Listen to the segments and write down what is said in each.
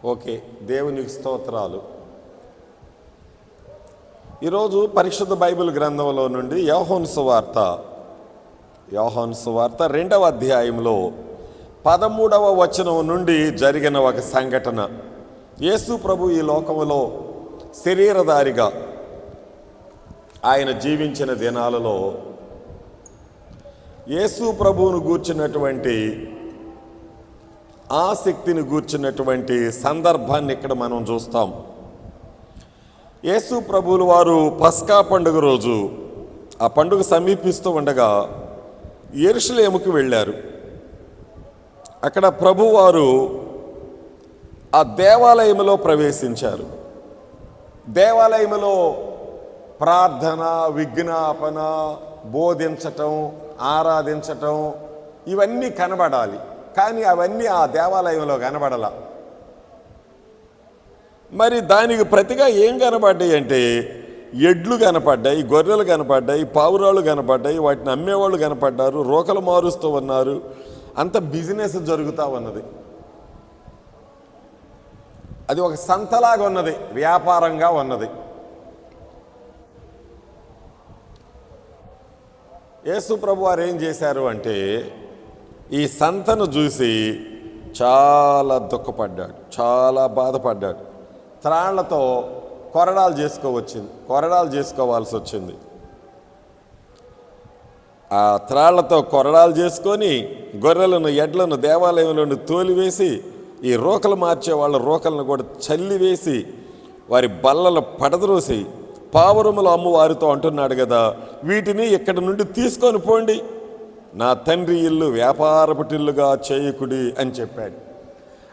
Okay, దేవునికి స్తోత్రాలు. ఈరోజు పరిశుద్ధ బైబిల్ గ్రంథంలో నుండి యోహాను సువార్త 2వ అధ్యాయంలో 13వ వచనం నుండి జరిగిన ఒక సంఘటన. యేసు ప్రభు ఈ లోకములో శరీరధారిగా ఆయన జీవించిన దినాలలో యేసు ప్రభువును గూర్చినటువంటి ఆసక్తిని గూర్చినటువంటి సందర్భాన్ని ఇక్కడ మనం చూస్తాం. యేసు ప్రభువులు వారు పస్కా పండుగ రోజు ఆ పండుగ సమీపిస్తూ ఉండగా యెరూషలేముకు వెళ్ళారు. అక్కడ ప్రభువారు ఆ దేవాలయంలో ప్రవేశించారు. దేవాలయంలో ప్రార్థన, విజ్ఞాపన, బోధించటం, ఆరాధించటం ఇవన్నీ కనబడాలి. కానీ అవన్నీ ఆ దేవాలయంలో కనబడాల. మరి దానికి ప్రతిగా ఏం కనబడ్డాయి అంటే ఎడ్లు కనపడ్డాయి, గొర్రెలు కనపడ్డాయి, పావురాళ్ళు కనపడ్డాయి, వాటిని అమ్మేవాళ్ళు కనపడ్డారు, రోకలు మారుస్తూ ఉన్నారు. అంత బిజినెస్ జరుగుతూ ఉన్నది. అది ఒక సంతలాగా ఉన్నది, వ్యాపారంగా ఉన్నది. యేసు ప్రభు వారు ఏం చేశారు అంటే ఈ సంతను చూసి చాలా దుఃఖపడ్డాడు, చాలా బాధపడ్డాడు. త్రాళ్లతో కొరడాలు చేసుకోవాల్సి వచ్చింది. ఆ త్రాళ్లతో కొరడాలు చేసుకొని గొర్రెలను, ఎడ్లను దేవాలయంలో తోలివేసి ఈ రోకలు మార్చే వాళ్ళ రోకలను కూడా చల్లివేసి వారి బల్లలు పడద్రోసి పావురములు అమ్మువారితో అంటున్నాడు కదా, వీటిని ఇక్కడి నుండి తీసుకొని పోండి, నా తండ్రి ఇల్లు వ్యాపారపుటిల్లుగా చేయకుడి అని చెప్పాడు.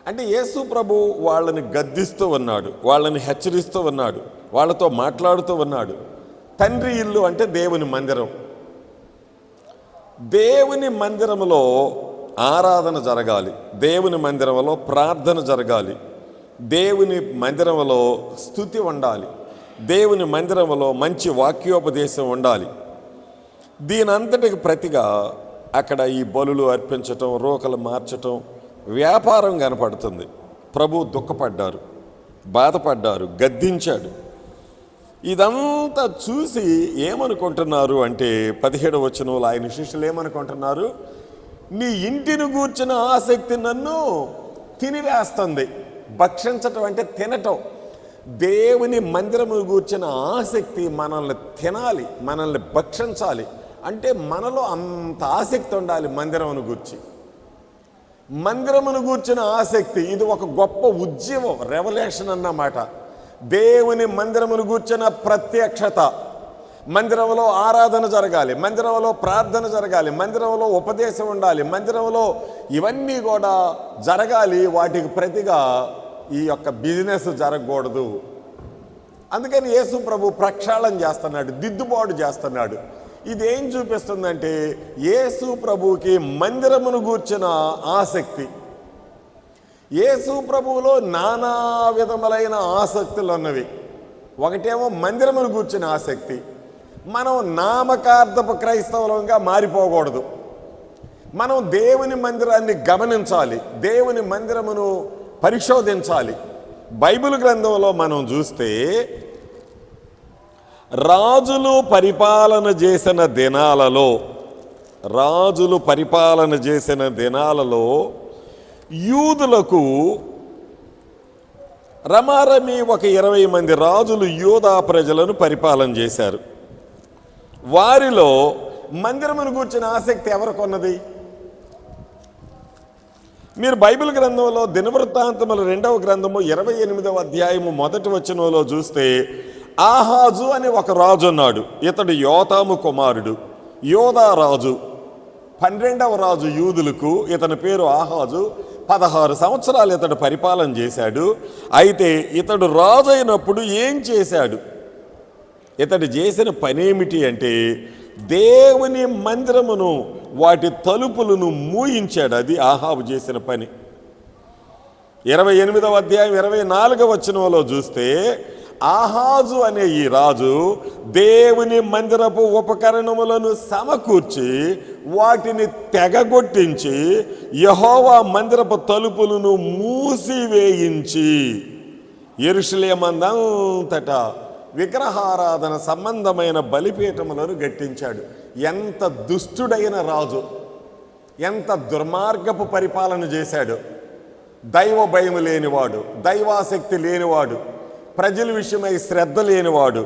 అంటే యేసు ప్రభు వాళ్ళని గద్దిస్తూ ఉన్నాడు, వాళ్ళని హెచ్చరిస్తూ ఉన్నాడు, వాళ్ళతో మాట్లాడుతూ ఉన్నాడు. తండ్రి ఇల్లు అంటే దేవుని మందిరం. దేవుని మందిరంలో ఆరాధన జరగాలి, దేవుని మందిరంలో ప్రార్థన జరగాలి, దేవుని మందిరంలో స్తుతి ఉండాలి, దేవుని మందిరంలో మంచి వాక్యోపదేశం ఉండాలి. దీనంతటికి ప్రతిగా అక్కడ ఈ బలులు అర్పించటం, రోకలు మార్చటం, వ్యాపారం కనపడుతుంది. ప్రభు దుఃఖపడ్డారు, బాధపడ్డారు, గద్దించాడు. ఇదంతా చూసి ఏమనుకుంటున్నారు అంటే 17వ వచనంలో ఆయన శిష్యులు ఏమనుకుంటున్నారు, నీ ఇంటిని గూర్చిన ఆసక్తి నన్ను తినివేస్తుంది. భక్షించటం అంటే తినటం. దేవుని మందిరము గూర్చిన ఆసక్తి మనల్ని తినాలి, మనల్ని భక్షించాలి. అంటే మనలో అంత ఆసక్తి ఉండాలి మందిరమును గూర్చి. మందిరమును గూర్చిన ఆసక్తి ఇది ఒక గొప్ప ఉద్యమం, రెవల్యూషన్ అన్నమాట. దేవుని మందిరమును గూర్చిన ప్రత్యక్షత. మందిరంలో ఆరాధన జరగాలి, మందిరంలో ప్రార్థన జరగాలి, మందిరంలో ఉపదేశం ఉండాలి, మందిరంలో ఇవన్నీ కూడా జరగాలి. వాటికి ప్రతిగా ఈ యొక్క బిజినెస్ జరగకూడదు. అందుకని యేసు ప్రభు ప్రక్షాళన చేస్తున్నాడు, దిద్దుబాటు చేస్తున్నాడు. ఇదేం చూపిస్తుందంటే యేసు ప్రభువుకి మందిరమును గూర్చిన ఆసక్తి. యేసు ప్రభువులో నానా విధములైన ఆసక్తులు ఉన్నవి. ఒకటేమో మందిరమును గూర్చిన ఆసక్తి. మనం నామకార్థపు క్రైస్తవులంగా మారిపోకూడదు. మనం దేవుని మందిరాన్ని గమనించాలి, దేవుని మందిరమును పరిశోధించాలి. బైబిల్ గ్రంథంలో మనం చూస్తే రాజులు పరిపాలన చేసిన దినాలలో యూదులకు రమారమి ఒక 20 మంది రాజులు యూదా ప్రజలను పరిపాలన చేశారు. వారిలో మందిరమును గూర్చిన ఆసక్తి ఎవరికి ఉన్నది? మీరు బైబిల్ గ్రంథంలో దినవృత్తాంతముల 2వ గ్రంథము 28వ అధ్యాయము 1వ వచనంలో చూస్తే ఆహాజు అని ఒక రాజు ఉన్నాడు. ఇతడు యోతాము కుమారుడు, యోదా రాజు, 12వ రాజు యూదులకు. ఇతని పేరు ఆహాజు. 16 సంవత్సరాలు ఇతడు పరిపాలన చేశాడు. అయితే ఇతడు రాజు అయినప్పుడు ఏం చేశాడు? ఇతడు చేసిన పనేమిటి అంటే దేవుని మందిరమును, వాటి తలుపులను మూయించాడు. అది ఆహాబు చేసిన పని. 28వ అధ్యాయం 24వ వచనంలో చూస్తే ఆహాజు అనే ఈ రాజు దేవుని మందిరపు ఉపకరణములను సమకూర్చి వాటిని తెగగొట్టించి యెహోవా మందిరపు తలుపులను మూసివేయించి యెరూషలేమందంతటా విగ్రహారాధన సంబంధమైన బలిపీఠములను గట్టించాడు. ఎంత దుష్టుడైన రాజు, ఎంత దుర్మార్గపు పరిపాలన చేశాడు. దైవ భయం లేనివాడు, దైవాసక్తి లేనివాడు, ప్రజల విషయమై శ్రద్ధ లేనివాడు,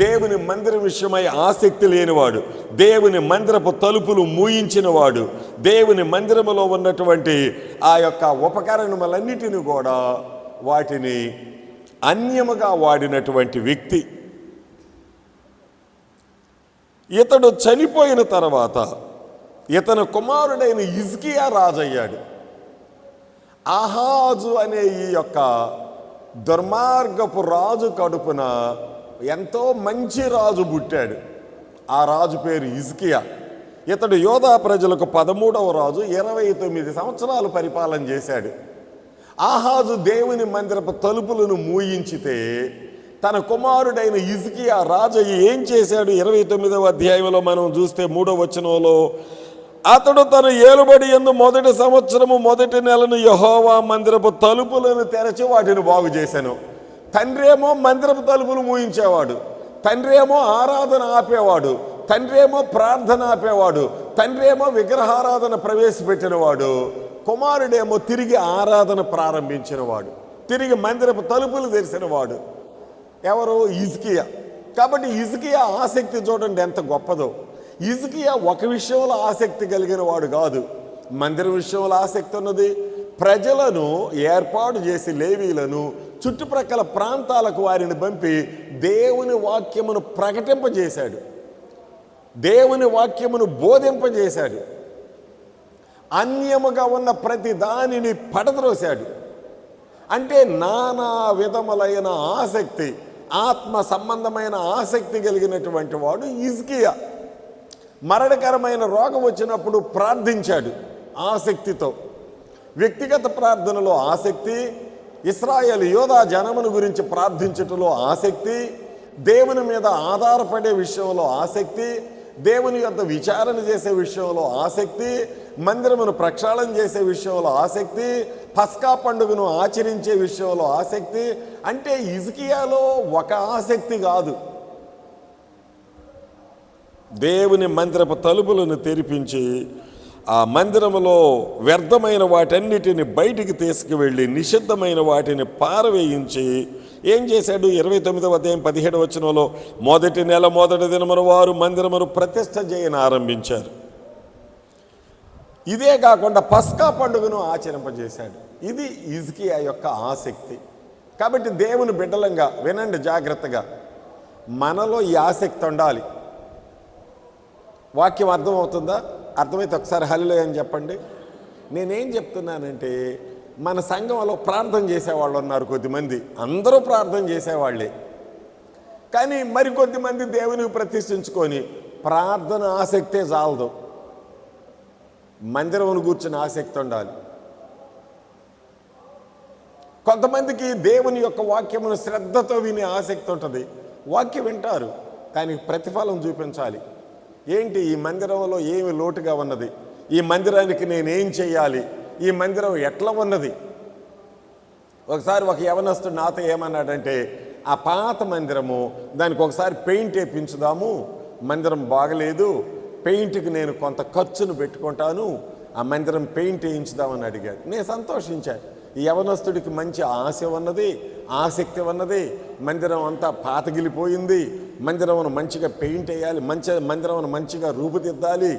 దేవుని మందిరం విషయమై ఆసక్తి లేనివాడు, దేవుని మందిరపు తలుపులు మూయించినవాడు, దేవుని మందిరములో ఉన్నటువంటి ఆ యొక్క ఉపకరణములన్నిటిని కూడా వాటిని అన్యముగా వాడినటువంటి వ్యక్తి. ఇతడు చనిపోయిన తర్వాత ఇతని కుమారుడైన హిజ్కియా రాజయ్యాడు. ఆహాజు అనే ఈ యొక్క దుర్మార్గపు రాజు కడుపున ఎంతో మంచి రాజు పుట్టాడు. ఆ రాజు పేరు హిజ్కియా. ఇతడు యోధా ప్రజలకు 13వ రాజు, 29 సంవత్సరాలు పరిపాలన చేశాడు. ఆహాజు దేవుని మందిరపు తలుపులను మూయించితే తన కుమారుడైన హిజ్కియా రాజు ఏం చేశాడు? 29వ అధ్యాయంలో మనం చూస్తే 3వ వచనంలో, అతడు తన ఏలుబడి యందు మొదటి సంవత్సరము మొదటి నెలను యెహోవా మందిరపు తలుపులను తెరచి వాటిని బాగు చేశాను. తండ్రేమో మందిరపు తలుపులు మూయించేవాడు, తండ్రేమో ఆరాధన ఆపేవాడు, తండ్రేమో ప్రార్థన ఆపేవాడు, తండ్రేమో విగ్రహారాధన ప్రవేశపెట్టినవాడు, కుమారుడేమో తిరిగి ఆరాధన ప్రారంభించినవాడు, తిరిగి మందిరపు తలుపులు తెరిచినవాడు. ఎవరు? హిజ్కియా. కాబట్టి హిజ్కియా ఆసక్తి చూడండి ఎంత గొప్పదో. హిజ్కియా ఒక విషయంలో ఆసక్తి కలిగిన వాడు కాదు, మందిర విషయంలో ఆసక్తి ఉన్నది. ప్రజలను ఏర్పాటు చేసి లేవీలను చుట్టుప్రక్కల ప్రాంతాలకు వారిని పంపి దేవుని వాక్యమును ప్రకటింపజేశాడు, దేవుని వాక్యమును బోధింపజేశాడు. అన్యముగా ఉన్న ప్రతి దానిని పడద్రోశాడు. అంటే నానా విధములైన ఆసక్తి, ఆత్మ సంబంధమైన ఆసక్తి కలిగినటువంటి వాడు హిజ్కియా. మరణకరమైన రోగం వచ్చినప్పుడు ప్రార్థించాడు ఆసక్తితో. వ్యక్తిగత ప్రార్థనలో ఆసక్తి, ఇశ్రాయేలు యోధా జనమును గురించి ప్రార్థించటంలో ఆసక్తి, దేవుని మీద ఆధారపడే విషయంలో ఆసక్తి, దేవుని యొక్క విచారణ చేసే విషయంలో ఆసక్తి, మందిరమును ప్రక్షాళన చేసే విషయంలో ఆసక్తి, పస్కా పండుగను ఆచరించే విషయంలో ఆసక్తి. అంటే హిజ్కియాలో ఒక ఆసక్తి కాదు, దేవుని మందిరపు తలుపులను తెరిపించి ఆ మందిరములో వ్యర్థమైన వాటన్నిటిని బయటికి తీసుకువెళ్ళి నిషిద్ధమైన వాటిని పారవేయించి ఏం చేశాడు? 29వ అధ్యాయం 17వ వచనంలో, మొదటి నెల మొదటి దినమున వారు మందిరమును ప్రతిష్ఠ చేయని ఆరంభించారు. ఇదే కాకుండా పస్కా పండుగను ఆచరింపజేశాడు. ఇది హిజ్కియా యొక్క ఆసక్తి. కాబట్టి దేవుని బిడ్డలంగా వినండి జాగ్రత్తగా, మనలో ఈ ఆసక్తి ఉండాలి. వాక్యం అర్థమవుతుందా? అర్థమైతే ఒకసారి హల్లెలూయా అని చెప్పండి. నేనేం చెప్తున్నానంటే, మన సంఘంలో ప్రార్థన చేసేవాళ్ళు ఉన్నారు కొద్దిమంది, అందరూ ప్రార్థన చేసేవాళ్ళే. కానీ మరికొద్దిమంది దేవునికి ప్రతిష్ఠించుకొని ప్రార్థన ఆసక్తే చాలదు, మందిరమును కూర్చుని ఆసక్తి ఉండాలి. కొంతమందికి దేవుని యొక్క వాక్యమును శ్రద్ధతో వినే ఆసక్తి ఉంటుంది. వాక్యం వింటారు, కానీ ప్రతిఫలం చూపించాలి. ఏంటి? ఈ మందిరంలో ఏమి లోటుగా ఉన్నది, ఈ మందిరానికి నేనేం చేయాలి, ఈ మందిరం ఎట్లా ఉన్నది. ఒకసారి ఒక యవనస్తుడు నాతో ఏమన్నాడంటే, ఆ పాత మందిరము దానికి ఒకసారి పెయింట్ వేయించుదాము, మందిరం బాగలేదు, పెయింట్కి నేను కొంత ఖర్చును పెట్టుకుంటాను, ఆ మందిరం పెయింట్ వేయించుదామని అడిగాడు. నేను సంతోషించాను. ఈ యవనస్తుడికి మంచి ఆశ ఉన్నది, ఆసక్తి ఉన్నది. మందిరం అంతా పాతగిలిపోయింది, మందిరమును మంచిగా పెయింట్ వేయాలి, మందిరమును మంచిగా రూపుదిద్దాలి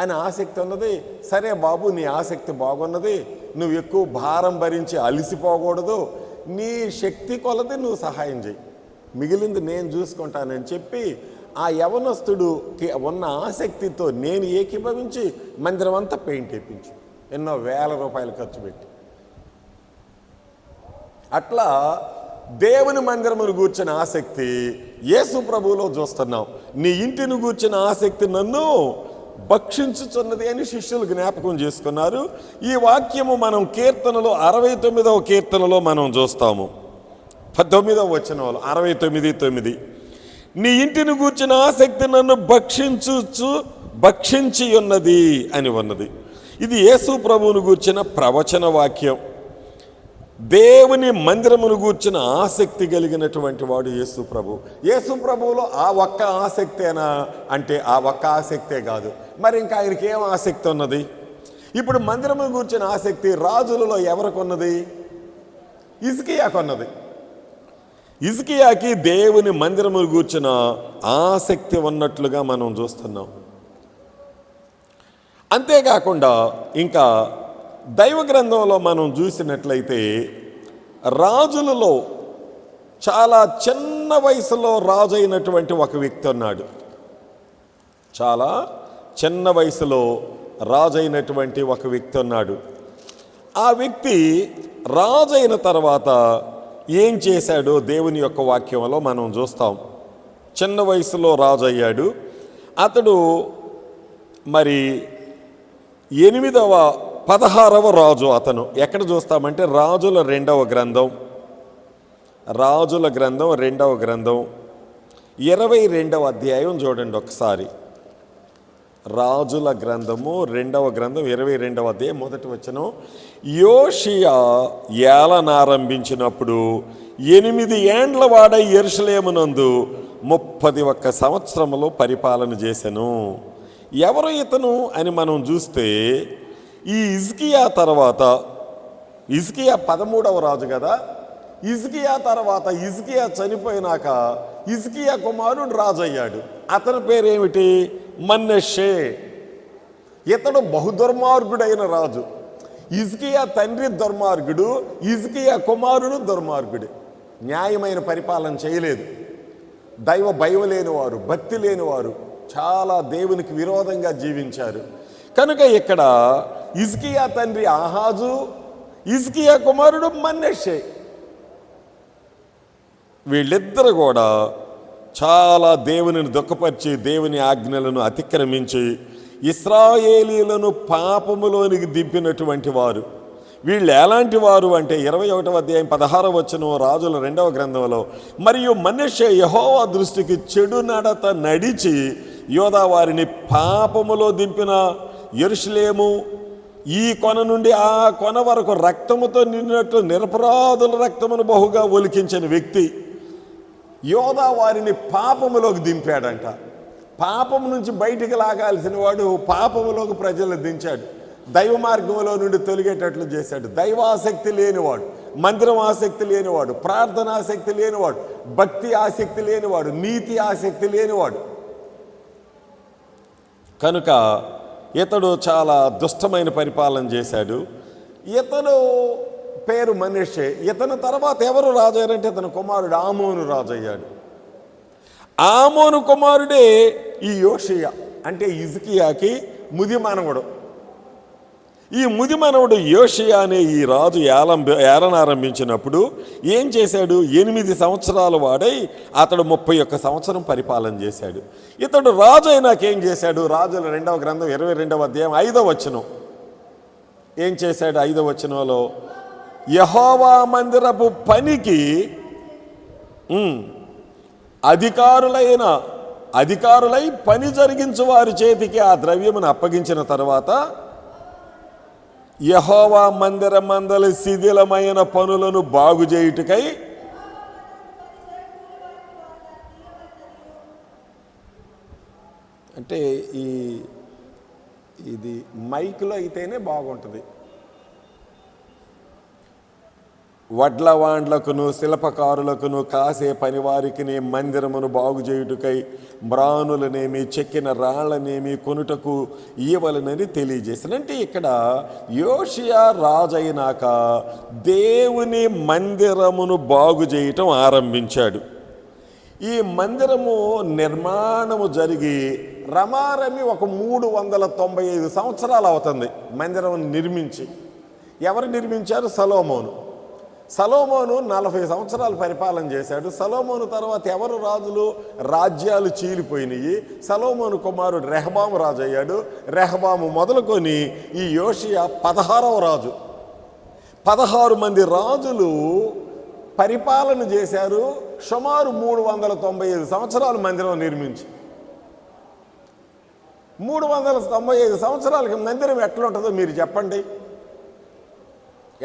అని ఆసక్తి ఉన్నది. సరే బాబు, నీ ఆసక్తి బాగున్నది, నువ్వు ఎక్కువ భారం భరించి అలసిపోకూడదు, నీ శక్తి కొలది నువ్వు సహాయం చేయి, మిగిలింది నేను చూసుకుంటానని చెప్పి ఆ యవనస్తుడుకి ఉన్న ఆసక్తితో నేను ఏకీభవించి మందిరం అంతా పెయింట్ వేయించి ఎన్నో వేల రూపాయలు ఖర్చు పెట్టి, అట్లా దేవుని మందిరమును గూర్చిన ఆసక్తి యేసు ప్రభువులో చూస్తున్నాం. నీ ఇంటిని గూర్చిన ఆసక్తి నన్ను భక్షించుచున్నది అని శిష్యులు జ్ఞాపకం చేసుకున్నారు. ఈ వాక్యము మనం కీర్తనలో 69వ కీర్తనలో మనం చూస్తాము. 19వ వచనంలో 69:9, నీ ఇంటిని గూర్చిన ఆసక్తి నన్ను భక్షించి ఉన్నది అని ఉన్నది. ఇది యేసు ప్రభువును గూర్చిన ప్రవచన వాక్యం. దేవుని మందిరమును గూర్చిన ఆసక్తి కలిగినటువంటి వాడు యేసు ప్రభు. యేసు ప్రభువులో ఆ ఒక్క ఆసక్తేనా అంటే ఆ ఒక్క ఆసక్తే కాదు, మరి ఇంకా ఆయనకి ఏం ఆసక్తి ఉన్నది? ఇప్పుడు మందిరమును గూర్చిన ఆసక్తి రాజులలో ఎవరికి ఉన్నది? హిజ్కియాకు ఉన్నది. హిజ్కియాకి దేవుని మందిరమును గూర్చిన ఆసక్తి ఉన్నట్లుగా మనం చూస్తున్నాం. అంతేకాకుండా ఇంకా దైవ గ్రంథంలో మనం చూసినట్లయితే రాజులలో చాలా చిన్న వయసులో రాజు అయినటువంటి ఒక వ్యక్తి ఉన్నాడు. చాలా చిన్న వయసులో రాజు అయినటువంటి ఒక వ్యక్తి ఉన్నాడు. ఆ వ్యక్తి రాజు అయిన తర్వాత ఏం చేశాడో దేవుని యొక్క వాక్యంలో మనం చూస్తాం. చిన్న వయసులో రాజు అయ్యాడు. అతడు మరి 16వ రాజు. అతను ఎక్కడ చూస్తామంటే రాజుల గ్రంథం 2వ గ్రంథం 22వ అధ్యాయం చూడండి ఒకసారి. రాజుల గ్రంథము 2వ గ్రంథం 22వ అధ్యాయం 1వ వచనం. యోషియా ఏలనారంభించినప్పుడు 8 ఏండ్ల వాడై యెరూషలేమునందు 31 సంవత్సరములు పరిపాలన చేసెను. ఎవరు ఇతను అని మనం చూస్తే ఈ హిజ్కియా తర్వాత, హిజ్కియా 13వ రాజు కదా, హిజ్కియా తర్వాత హిజ్కియా చనిపోయినాక హిజ్కియా కుమారుడు రాజు అయ్యాడు. అతని పేరేమిటి? మనష్షే. ఇతడు బహుదుర్మార్గుడైన రాజు. హిజ్కియా తండ్రి దుర్మార్గుడు, హిజ్కియా కుమారుడు దుర్మార్గుడు. న్యాయమైన పరిపాలన చేయలేదు. దైవ భయం లేనివారు, భక్తి లేనివారు, చాలా దేవునికి విరోధంగా జీవించారు. కనుక ఇక్కడ హిజ్కియా తండ్రి ఆహాజు, హిజ్కియా కుమారుడు మనష్షే, వీళ్ళిద్దరు కూడా చాలా దేవునిని దుఃఖపరిచి దేవుని ఆజ్ఞలను అతిక్రమించి ఇశ్రాయేలీలను పాపములోనికి దింపినటువంటి వారు. వీళ్ళు ఎలాంటి వారు అంటే 21వ అధ్యాయం 16వ వచనం రాజుల 2వ గ్రంథంలో, మరియు మనష్షే యెహోవా దృష్టికి చెడు నడత నడిచి యోధా వారిని పాపములో దింపిన యెరూషలేము ఈ కొన నుండి ఆ కొన వరకు రక్తముతో నిండినట్లు నిరపరాధుల రక్తమును బహుగా ఒలికించిన వ్యక్తి. యోధా వారిని పాపములోకి దింపాడంట. పాపం నుంచి బయటికి లాగాల్సిన వాడు పాపములోకి ప్రజలను దించాడు. దైవ మార్గంలో నుండి తొలగేటట్లు చేశాడు. దైవాసక్తి లేనివాడు, మందిరం ఆసక్తి లేనివాడు, ప్రార్థన ఆసక్తి లేనివాడు, భక్తి ఆసక్తి లేనివాడు, నీతి ఆసక్తి లేనివాడు. కనుక ఇతడు చాలా దుష్టమైన పరిపాలన చేశాడు. ఇతడు పేరు మనష్షే. ఇతని తర్వాత ఎవరు రాజు అయ్యారంటే ఇతని కుమారుడు ఆమోను రాజు అయ్యాడు. ఆమోను కుమారుడే ఈ యోషియా, అంటే హిజ్కియాకి ముది మనవడు. ఈ ముది మనవడు యోషియా అనే ఈ రాజు ఏలనారంభించినప్పుడు ఏం చేశాడు? 8 సంవత్సరాల వాడై అతడు 31 సంవత్సరం పరిపాలన చేశాడు. ఇతడు రాజు అయినాకేం చేశాడు? రాజుల 2వ గ్రంథం 22వ అధ్యాయం 5వ వచనం ఏం చేశాడు? 5వ వచనంలో యెహోవా మందిరపు పనికి అధికారులై పని జరిగించు వారి చేతికి ఆ ద్రవ్యమును అప్పగించిన తర్వాత యెహోవా మందిర మందలి శిథిలమైన పనులను బాగు చేయుటకై అంటే ఇది మైక్లో అయితేనే బాగుంటుంది. వడ్ల వాండ్లకును శిల్పకారులకును కాసే పనివారికి మందిరమును బాగు చేయుటకై మ్రానులనేమి చెక్కిన రాళ్లనేమి కొనుటకు ఇవ్వవలనని తెలియజేసిన. అంటే ఇక్కడ యోషియా రాజైనాక దేవుని మందిరమును బాగు చేయటం ఆరంభించాడు. ఈ మందిరము నిర్మాణము జరిగి రమారమి ఒక 395 సంవత్సరాలు అవుతుంది మందిరం నిర్మించి. ఎవరు నిర్మించారు? సలోమోను 40 సంవత్సరాలు పరిపాలన చేశాడు. సలోమోను తర్వాత ఎవరు రాజులు? రాజ్యాలు చీలిపోయినాయి. సలోమోను కుమారుడు రెహబాము రాజు అయ్యాడు. రెహబాము మొదలుకొని ఈ యోషియా 16వ రాజు. 16 మంది రాజులు పరిపాలన చేశారు. సుమారు 395 సంవత్సరాలు మందిరం నిర్మించి. 395 సంవత్సరాలకి మందిరం ఎట్లా ఉంటుందో మీరు చెప్పండి,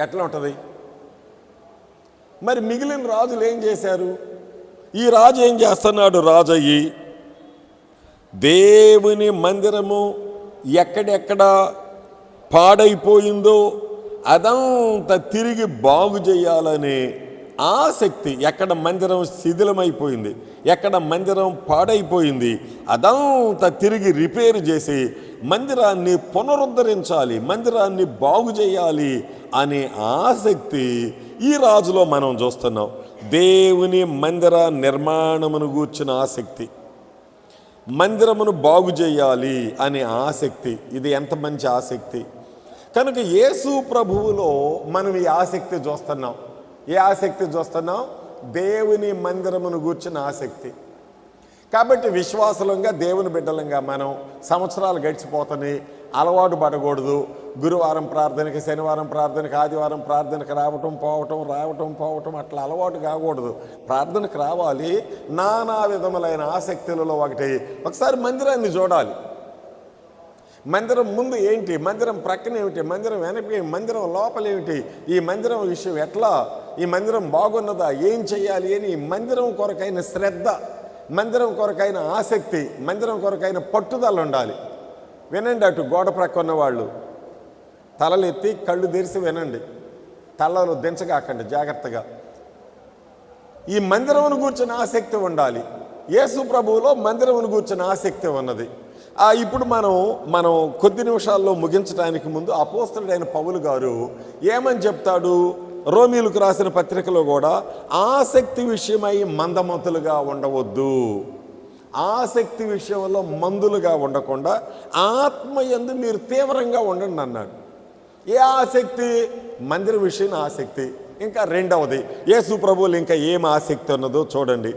ఎట్లా ఉంటుంది? మరి మిగిలిన రాజులు ఏం చేశారు? ఈ రాజు ఏం చేస్తున్నాడు? రాజు అయ్యి దేవుని మందిరము ఎక్కడెక్కడ పాడైపోయిందో అదంతా తిరిగి బాగు చేయాలనే ఆసక్తి, ఎక్కడ మందిరం శిథిలమైపోయింది, ఎక్కడ మందిరం పాడైపోయింది, అదంతా తిరిగి రిపేర్ చేసి మందిరాన్ని పునరుద్ధరించాలి, మందిరాన్ని బాగు చేయాలి అనే ఆసక్తి ఈ రాజులో మనం చూస్తున్నాం. దేవుని మందిర నిర్మాణమును గూర్చిన ఆసక్తి, మందిరమును బాగు చేయాలి అనే ఆసక్తి, ఇది ఎంత మంచి ఆసక్తి! కనుక యేసు ప్రభువులో మనం ఈ ఆసక్తి చూస్తున్నాం. ఏ ఆసక్తి చూస్తున్నాం? దేవుని మందిరమును గూర్చిన ఆసక్తి. కాబట్టి విశ్వాసులంగా, దేవుని బిడ్డలంగా మనం సంవత్సరాలు గడిచిపోతాయి, అలవాటు పడకూడదు. గురువారం ప్రార్థనకి, శనివారం ప్రార్థనకి, ఆదివారం ప్రార్థనకి రావటం పోవటం అట్లా అలవాటు కాకూడదు. ప్రార్థనకు రావాలి. నానా విధములైన ఆసక్తులలో ఒకసారి మందిరాన్ని చూడాలి. మందిరం ముందు ఏంటి, మందిరం ప్రక్కన ఏమిటి, మందిరం వెనక, మందిరం లోపలేమిటి, ఈ మందిరం విషయం ఎట్లా, ఈ మందిరం బాగున్నదా, ఏం చేయాలి అని మందిరం కొరకైన శ్రద్ధ, మందిరం కొరకైన ఆసక్తి, మందిరం కొరకైన పట్టుదల ఉండాలి. వినండి, అటు గోడ ప్రక్క ఉన్నవాళ్ళు తలలు ఎత్తి కళ్ళు తెరిచి వినండి, తలలు దించగాకండి జాగ్రత్తగా. ఈ మందిరమును గూర్చిన ఆసక్తి ఉండాలి. యేసు ప్రభువులో మందిరమును గూర్చిన ఆసక్తి ఉన్నది. ఇప్పుడు మనం కొద్ది నిమిషాల్లో ముగించడానికి ముందు అపోస్తలుడైన పౌలు గారు ఏమని చెప్తాడు? రోమీలకు రాసిన పత్రికలో కూడా ఆసక్తి విషయమై మందమతులుగా ఉండవద్దు, ఆసక్తి విషయంలో మందులుగా ఉండకుండా ఆత్మయందు మీరు తీవ్రంగా ఉండండి అన్నాడు. ఏ ఆసక్తి? మందిర విషయం ఆసక్తి. ఇంకా రెండవది, యేసు ప్రభువులు ఇంకా ఏం ఆసక్తి ఉన్నదో చూడండి.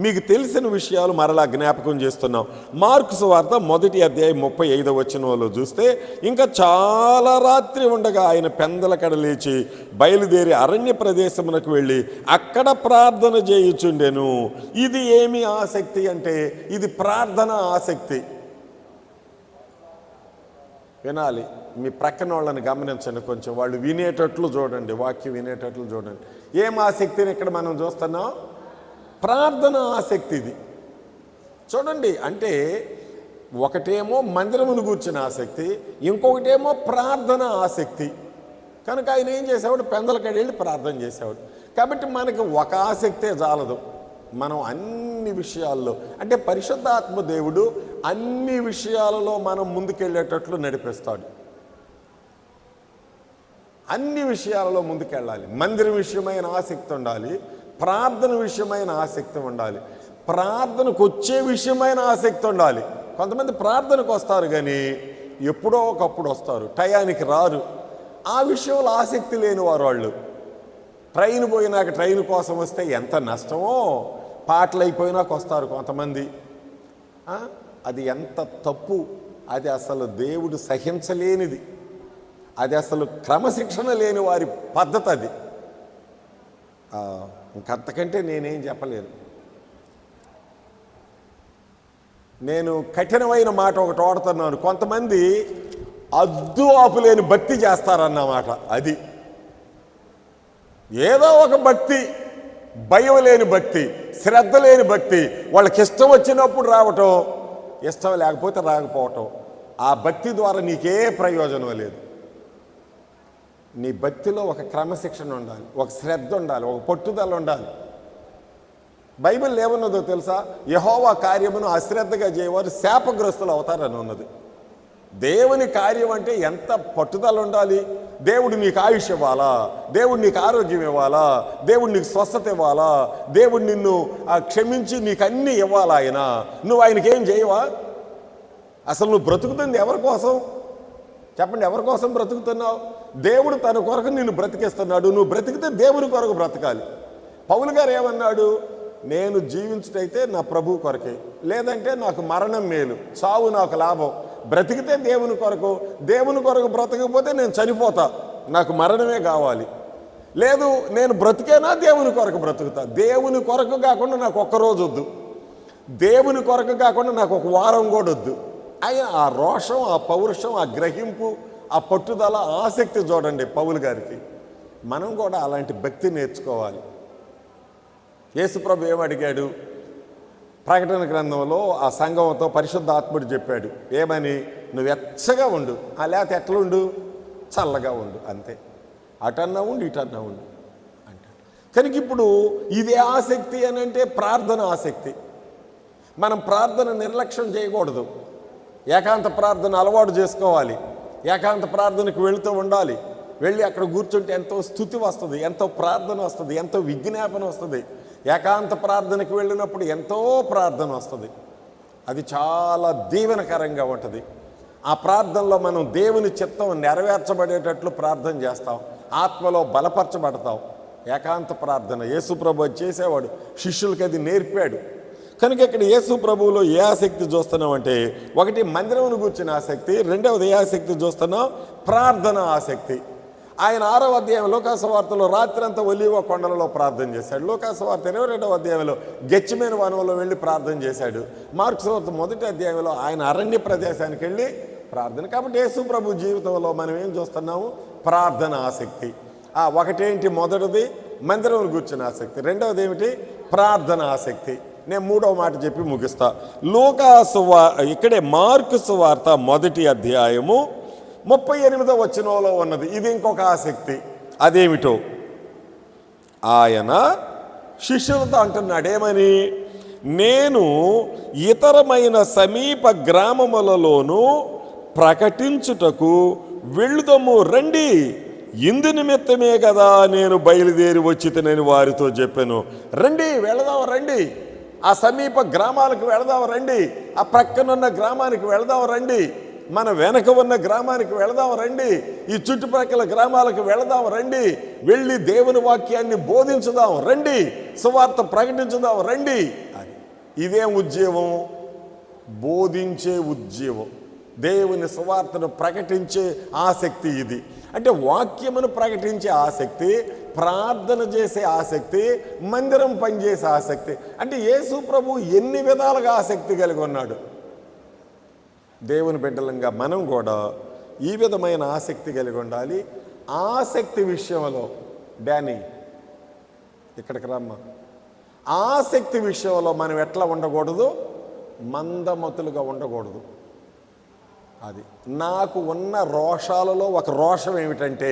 మీకు తెలిసిన విషయాలు మరలా జ్ఞాపకం చేస్తున్నాం. మార్కు సువార్త 1వ అధ్యాయం 35వ వచనంలో చూస్తే, ఇంకా చాలా రాత్రి ఉండగా ఆయన పెందలకడ లేచి బయలుదేరి అరణ్య ప్రదేశమునకు వెళ్ళి అక్కడ ప్రార్థన చేయుచుండెను. ఇది ఏమి ఆసక్తి అంటే ఇది ప్రార్థన ఆసక్తి. వినాలి. మీ ప్రక్కన వాళ్ళని గమనించండి, కొంచెం వాళ్ళు వినేటట్లు చూడండి, వాక్యం వినేటట్లు చూడండి. ఏం ఆసక్తిని ఇక్కడ మనం చూస్తున్నాం? ప్రార్థన ఆసక్తి. ఇది చూడండి. అంటే ఒకటేమో మందిరమును గూర్చిన ఆసక్తి, ఇంకొకటేమో ప్రార్థన ఆసక్తి. కనుక ఆయన ఏం చేసేవాడు? పెందలకడి వెళ్ళి ప్రార్థన చేసేవాడు. కాబట్టి మనకి ఒక ఆసక్తే చాలదు. మనం అన్ని విషయాల్లో, అంటే పరిశుద్ధాత్మ దేవుడు అన్ని విషయాలలో మనం ముందుకెళ్ళేటట్లు నడిపిస్తాడు. అన్ని విషయాలలో ముందుకెళ్ళాలి. మందిరం విషయమైన ఆసక్తి ఉండాలి, ప్రార్థన విషయమైన ఆసక్తి ఉండాలి, ప్రార్థనకు వచ్చే విషయమైన ఆసక్తి ఉండాలి. కొంతమంది ప్రార్థనకు వస్తారు కానీ ఎప్పుడో ఒకప్పుడు వస్తారు, టయానికి రారు. ఆ విషయంలో ఆసక్తి లేని వారు వాళ్ళు. ట్రైన్ పోయినాక ట్రైన్ కోసం వస్తే ఎంత నష్టమో, పాటలు అయిపోయినాక వస్తారు కొంతమంది. అది ఎంత తప్పు! అది అసలు దేవుడు సహించలేనిది. అది అసలు క్రమశిక్షణ లేని వారి పద్ధతి అది. ఇంకంతకంటే నేనేం చెప్పలేను. నేను కఠినమైన మాట ఒకటి వాడుతున్నాను. కొంతమంది అద్దు ఆపులేని భక్తి చేస్తారన్నమాట. అది ఏదో ఒక భక్తి, భయం లేని భక్తి, శ్రద్ధ లేని భక్తి. వాళ్ళకి ఇష్టం వచ్చినప్పుడు రావటం, ఇష్టం లేకపోతే రాకపోవటం. ఆ భక్తి ద్వారా నీకే ప్రయోజనం లేదు. నీ భక్తిలో ఒక క్రమశిక్షణ ఉండాలి, ఒక శ్రద్ధ ఉండాలి, ఒక పట్టుదల ఉండాలి. బైబిల్ ఏమన్నదో తెలుసా? యెహోవా కార్యమును అశ్రద్ధగా చేయవారు శాపగ్రస్తులు అవుతారని ఉన్నది. దేవుని కార్యం అంటే ఎంత పట్టుదల ఉండాలి. దేవుడు నీకు ఆయుష్ ఇవ్వాలా, దేవుడు నీకు ఆరోగ్యం ఇవ్వాలా, దేవుడు నీకు స్వస్థత ఇవ్వాలా, దేవుడు నిన్ను క్షమించి నీకు అన్నీ ఇవ్వాలా. నువ్వు ఆయనకి ఏం చేయవా? అసలు నువ్వు బ్రతుకుతుంది ఎవరి కోసం చెప్పండి? ఎవరి కోసం బ్రతుకుతున్నావు? దేవుడు తన కొరకు నిన్ను బ్రతికిస్తున్నాడు. నువ్వు బ్రతికితే దేవుని కొరకు బ్రతకాలి. పౌలు గారు ఏమన్నాడు? నేను జీవించుటైతే నా ప్రభు కొరకే, లేదంటే నాకు మరణం మేలు, చావు నాకు లాభం. బ్రతికితే దేవుని కొరకు, దేవుని కొరకు బ్రతకపోతే నేను చనిపోతా, నాకు మరణమే కావాలి. లేదు నేను బ్రతికేనా దేవుని కొరకు బ్రతుకుతా. దేవుని కొరకు కాకుండా నాకు ఒక్కరోజు వద్దు, దేవుని కొరకు కాకుండా నాకు ఒక వారం కూడా వద్దు. ఆయన ఆ రోషం, ఆ పౌరుషం, ఆ గ్రహింపు, ఆ పట్టుదల, ఆసక్తి చూడండి పౌలు గారికి. మనం కూడా అలాంటి భక్తి నేర్చుకోవాలి. యేసుప్రభు ఏమడిగాడు? ప్రకటన గ్రంథంలో ఆ సంఘంతో పరిశుద్ధాత్ముడు చెప్పాడు ఏమని? నువ్వు వెచ్చగా ఉండు, లేకపోతే ఎట్లుండు? చల్లగా ఉండు, అంతే. అటన్నా ఉండు, ఇటన్నా ఉండు అంటాడు. కనుక ఇప్పుడు ఇదే ఆసక్తి అని అంటే ప్రార్థన ఆసక్తి. మనం ప్రార్థన నిర్లక్ష్యం చేయకూడదు. ఏకాంత ప్రార్థన అలవాటు చేసుకోవాలి. ఏకాంత ప్రార్థనకు వెళుతూ ఉండాలి. వెళ్ళి అక్కడ కూర్చుంటే ఎంతో స్తుతి వస్తుంది, ఎంతో ప్రార్థన వస్తుంది, ఎంతో విజ్ఞాపన వస్తుంది. ఏకాంత ప్రార్థనకు వెళ్ళినప్పుడు ఎంతో ప్రార్థన వస్తుంది. అది చాలా దీవెనకరంగా ఉంటుంది. ఆ ప్రార్థనలో మనం దేవుని చిత్తం నెరవేర్చబడేటట్లు ప్రార్థన చేస్తాం, ఆత్మలో బలపరచబడతాం. ఏకాంత ప్రార్థన యేసుప్రభు చేసేవాడు, శిష్యులకి అది నేర్పాడు. కనుక ఇక్కడ యేసుప్రభువులో ఏ ఆసక్తి చూస్తున్నామంటే, ఒకటి మందిరమును కూర్చున్న ఆసక్తి, రెండవది ఏ ఆసక్తి చూస్తున్నాం? ప్రార్థన ఆసక్తి. ఆయన 6వ అధ్యాయం లోకాసువార్తలో రాత్రంతా ఒలీవ కొండలలో ప్రార్థన చేశాడు. లోకాసువార్త 22వ అధ్యాయంలో గెత్సేమనే వనంలో వెళ్ళి ప్రార్థన చేశాడు. మార్కు సువార్త 1వ అధ్యాయంలో ఆయన అరణ్య ప్రదేశానికి వెళ్ళి ప్రార్థన. కాబట్టి యేసు ప్రభు జీవితంలో మనం ఏం చూస్తున్నాము? ప్రార్థన ఆసక్తి. ఒకటేంటి? మొదటిది మందిరం కూర్చున్న ఆసక్తి, రెండవది ఏమిటి? ప్రార్థన ఆసక్తి. నేను 3వ మాట చెప్పి ముగిస్తా. ఇక్కడే మార్కు సువార్త 1వ అధ్యాయము 38వ వచనంలో ఉన్నది. ఇది ఇంకొక ఆసక్తి. అదేమిటో ఆయన శిష్యులతో అంటున్నాడు ఏమని? నేను ఇతరమైన సమీప గ్రామములలోనూ ప్రకటించుటకు వెళ్ళుదము రండి, ఇందు నిమిత్తమే కదా నేను బయలుదేరి వచ్చితనని వారితో చెప్పాను. రండి, వెళదాం, రండి, ఆ సమీప గ్రామాలకు వెళదాం రండి, ఆ ప్రక్కనున్న గ్రామానికి వెళదాం రండి, మన వెనక ఉన్న గ్రామానికి వెళదాం రండి, ఈ చుట్టుప్రక్కల గ్రామాలకు వెళదాం రండి, వెళ్ళి దేవుని వాక్యాన్ని బోధించుదాం రండి, సువార్త ప్రకటించుదాం రండి అని. ఇదేం ఉద్యోగం? బోధించే ఉద్యోగం, దేవుని సువార్తను ప్రకటించే ఆసక్తి ఇది. అంటే వాక్యమును ప్రకటించే ఆసక్తి, ప్రార్థన చేసే ఆసక్తి, మందిరం పనిచేసే ఆసక్తి. అంటే యేసు ప్రభు ఎన్ని విధాలుగా ఆసక్తి కలిగి ఉన్నాడు. దేవుని బిడ్డలంగా మనం కూడా ఈ విధమైన ఆసక్తి కలిగి ఉండాలి. ఆసక్తి విషయంలో డానీ ఇక్కడికి రమ్మా. ఆసక్తి విషయంలో మనం ఎట్లా ఉండకూడదు? మందమతులుగా ఉండకూడదు. అది నాకు ఉన్న రోషాలలో ఒక రోషం ఏమిటంటే,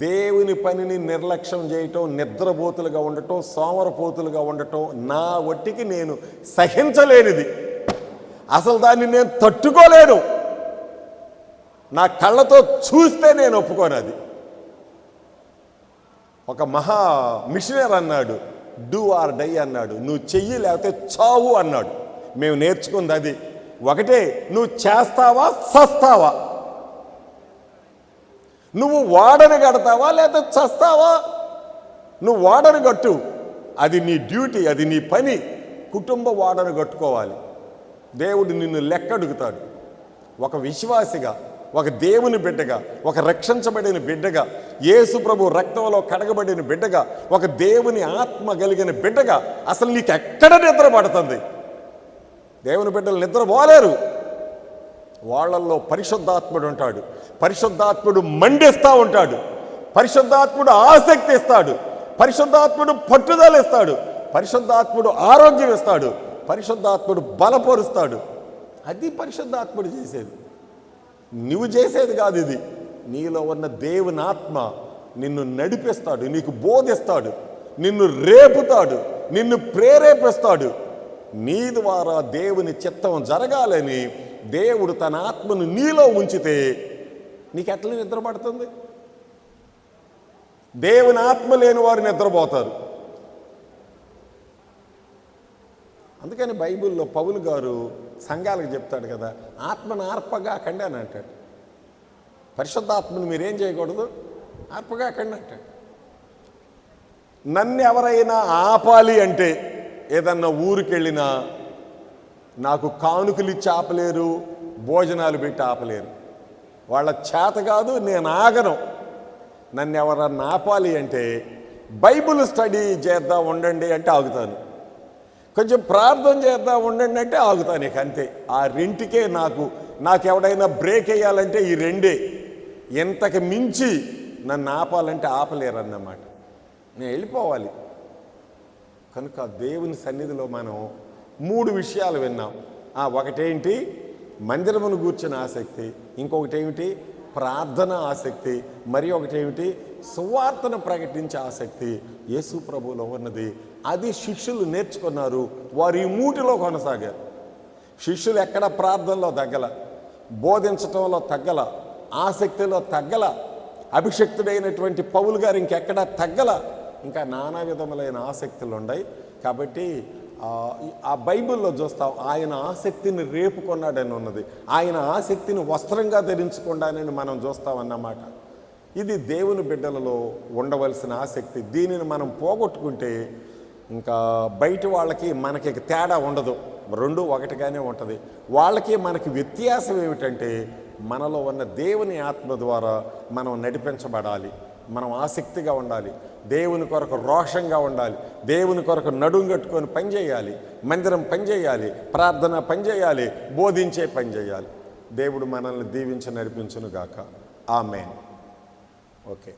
దేవుని పనిని నిర్లక్ష్యం చేయటం, నిద్రపోతులుగా ఉండటం, సోమరపోతులుగా ఉండటం నా ఒట్టికి నేను సహించలేనిది. అసలు దాన్ని నేను తట్టుకోలేను. నా కళ్ళతో చూస్తే నేను ఒప్పుకోను. అది ఒక మహా మిషనరీ అన్నాడు, డూ ఆర్ డై అన్నాడు. నువ్వు చెయ్యి లేకపోతే చావు అన్నాడు. మేము నేర్చుకుంది అది ఒకటే, నువ్వు చేస్తావా చస్తావా, నువ్వు వాడని కడతావా లేదా చస్తావా. నువ్వు వాడని కట్టు, అది నీ డ్యూటీ, అది నీ పని. కుటుంబ వాడని కట్టుకోవాలి. దేవుడు నిన్ను లెక్క అడుగుతాడు. ఒక విశ్వాసిగా, ఒక దేవుని బిడ్డగా, ఒక రక్షించబడిన బిడ్డగా, యేసు ప్రభు రక్తంలో కడగబడిన బిడ్డగా, ఒక దేవుని ఆత్మ కలిగిన బిడ్డగా అసలు నీకు ఎక్కడ నిద్ర పడుతుంది? దేవుని బిడ్డలు నిద్రపోలేరు. వాళ్ళల్లో పరిశుద్ధాత్ముడు ఉంటాడు. పరిశుద్ధాత్ముడు మండిస్తూ ఉంటాడు. పరిశుద్ధాత్ముడు ఆసక్తి ఇస్తాడు. పరిశుద్ధాత్ముడు పట్టుదల ఇస్తాడు. పరిశుద్ధాత్ముడు ఆరోగ్యం ఇస్తాడు. పరిశుద్ధాత్ముడు బలపరుస్తాడు. అది పరిశుద్ధాత్ముడు చేసేది, నువ్వు చేసేది కాదు. ఇది నీలో ఉన్న దేవుని ఆత్మ నిన్ను నడిపిస్తాడు, నీకు బోధిస్తాడు, నిన్ను రేపుతాడు, నిన్ను ప్రేరేపిస్తాడు. నీ ద్వారా దేవుని చిత్తం జరగాలని దేవుడు తన ఆత్మను నీలో ఉంచితే నీకు ఎట్లా నిద్రపడుతుంది? దేవుని ఆత్మ లేని వారు నిద్రపోతారు. అందుకని బైబిల్లో పౌలు గారు సంఘాలకు చెప్తాడు కదా, ఆత్మను ఆర్పగాకండి అని అంటాడు. పరిశుద్ధాత్మను మీరేం చేయకూడదు? ఆర్పగాకండి అంటాడు. నన్ను ఎవరైనా ఆపాలి అంటే, ఏదన్నా ఊరికెళ్ళినా నాకు కానుకలు ఇచ్చి ఆపలేరు, భోజనాలు పెట్టి ఆపలేరు. వాళ్ళ చేత కాదు, నేను ఆగను. నన్ను ఎవరన్నా ఆపాలి అంటే బైబిల్ స్టడీ చేద్దాం ఉండండి అంటే ఆగుతాను, కొంచెం ప్రార్థన చేద్దాం ఉండండి అంటే ఆగుతాను. ఇక అంతే. ఆ రెంటికే నాకు ఎవడైనా బ్రేక్ వేయాలంటే ఈ రెండే. ఎంతకు మించి నన్ను ఆపాలంటే ఆపలేరన్నమాట. నేను వెళ్ళిపోవాలి. కనుక దేవుని సన్నిధిలో మనం 3 విషయాలు విన్నాం. ఒకటేంటి, మందిరమును గూర్చిన ఆసక్తి. ఇంకొకటి ఏమిటి, ప్రార్థన ఆసక్తి. మరి ఒకటేమిటి, సువార్తను ప్రకటించే ఆసక్తి. యేసు ప్రభువులో ఉన్నది. అది శిష్యులు నేర్చుకున్నారు. వారు ఈ 3లో కొనసాగారు. శిష్యులు ఎక్కడ ప్రార్థనలో తగ్గల, బోధించటంలో తగ్గల, ఆసక్తిలో తగ్గల. అభిషక్తుడైనటువంటి పౌలు గారు ఇంకెక్కడా తగ్గల. ఇంకా నానా విధములైన ఆసక్తులు ఉన్నాయి. కాబట్టి ఆ బైబిల్లో చూస్తాం, ఆయన ఆసక్తిని రేపుకొన్నాడని ఉన్నది. ఆయన ఆసక్తిని వస్త్రంగా ధరించుకున్నాడని మనం చూస్తామన్నమాట. ఇది దేవుని బిడ్డలలో ఉండవలసిన ఆసక్తి. దీనిని మనం పోగొట్టుకుంటే ఇంకా బయట వాళ్ళకి మనకి తేడా ఉండదు, 2 ఒకటిగానే ఉంటుంది. వాళ్ళకి మనకి వ్యత్యాసం ఏమిటంటే, మనలో ఉన్న దేవుని ఆత్మ ద్వారా మనం నడిపించబడాలి. మనం ఆసక్తిగా ఉండాలి, దేవుని కొరకు రోషంగా ఉండాలి, దేవుని కొరకు నడుం కట్టుకొని పనిచేయాలి, మందిరం పనిచేయాలి, ప్రార్థన పనిచేయాలి, బోధించే పని చేయాలి. దేవుడు మనల్ని దీవించి నడిపించును గాక. ఆమేన్. ఓకే.